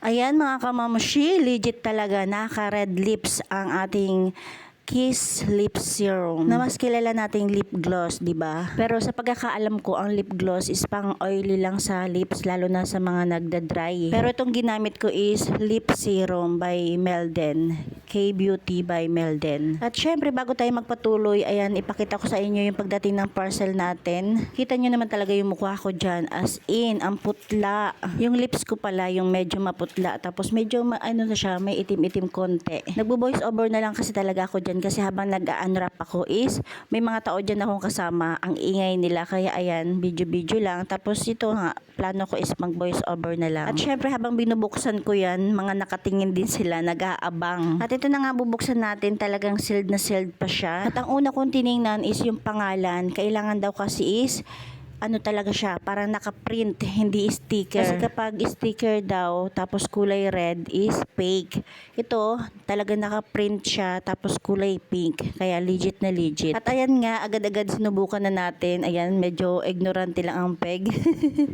Ayan mga kamamushi, legit talaga naka-red lips ang ating Kiss Lip Serum na mas kilala nating lip gloss, di ba? Pero sa pagkakaalam ko, ang lip gloss is pang oily lang sa lips, lalo na sa mga nagda-dry. Pero itong ginamit ko is lip serum by Melden, K-Beauty by Melden. At syempre, bago tayo magpatuloy, ayan, ipakita ko sa inyo yung pagdating ng parcel natin. Kita nyo naman talaga yung mukha ko dyan, as in, ang putla. Yung lips ko pala, yung medyo maputla, tapos medyo ano na siya, may itim-itim konti. Nagbo-voice over na lang kasi talaga ako dyan kasi habang nag-unwrap ako is may mga tao dyan akong kasama, ang ingay nila, kaya ayan, video lang. Tapos ito nga, plano ko is mag voice over na lang. At syempre habang binubuksan ko yan, mga nakatingin din sila, nag-aabang. At ito na nga bubuksan natin, talagang sealed na sealed pa siya. At ang una kong tiningnan is yung pangalan. Kailangan daw kasi is ano talaga siya, parang naka-print, hindi sticker. Kasi kapag sticker daw, tapos kulay red is fake. Ito, talaga naka-print siya, tapos kulay pink. Kaya legit na legit. At ayan nga, agad-agad sinubukan na natin. Ayan, medyo ignorante lang ang peg.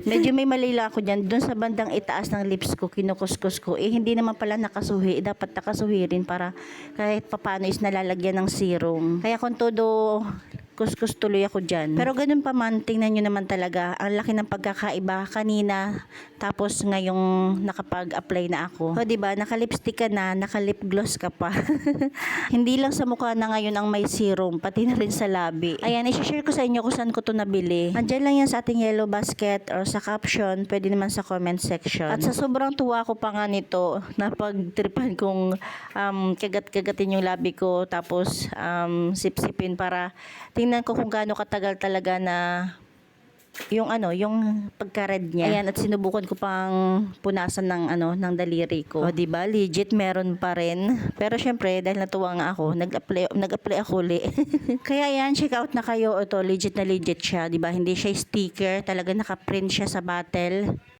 Medyo may mali lang ako dyan. Doon sa bandang itaas ng lips ko, kinukuskus ko. Hindi naman pala nakasuhi. Dapat nakasuhi rin para kahit papano is nalalagyan ng serum. Kaya kung todo kuskus tuloy ako dyan. Pero ganun pa man, tingnan nyo naman talaga, ang laki ng pagkakaiba kanina, tapos ngayong nakapag-apply na ako. O diba, naka-lipstick ka na, naka-lip gloss ka pa. Hindi lang sa mukha na ngayon ang may serum, pati na rin sa labi. Ayan, i-share ko sa inyo kung saan ko to nabili. Andyan lang yan sa ating yellow basket or sa caption, pwede naman sa comment section. At sa sobrang tuwa ko pa nga nito, napagtripan kong kagat-kagatin yung labi ko, tapos sip-sipin para tingnan ko kung gaano katagal talaga na yung yung pagka-red niya. Ayan, at sinubukan ko pang punasan ng ng daliri ko. O di ba, legit meron pa rin. Pero syempre, dahil natuwa nga ako, nag-apply ako uli. Kaya ayan, check out na kayo. Ito, legit na legit siya, di ba? Hindi siya sticker, talaga naka-print siya sa bottle.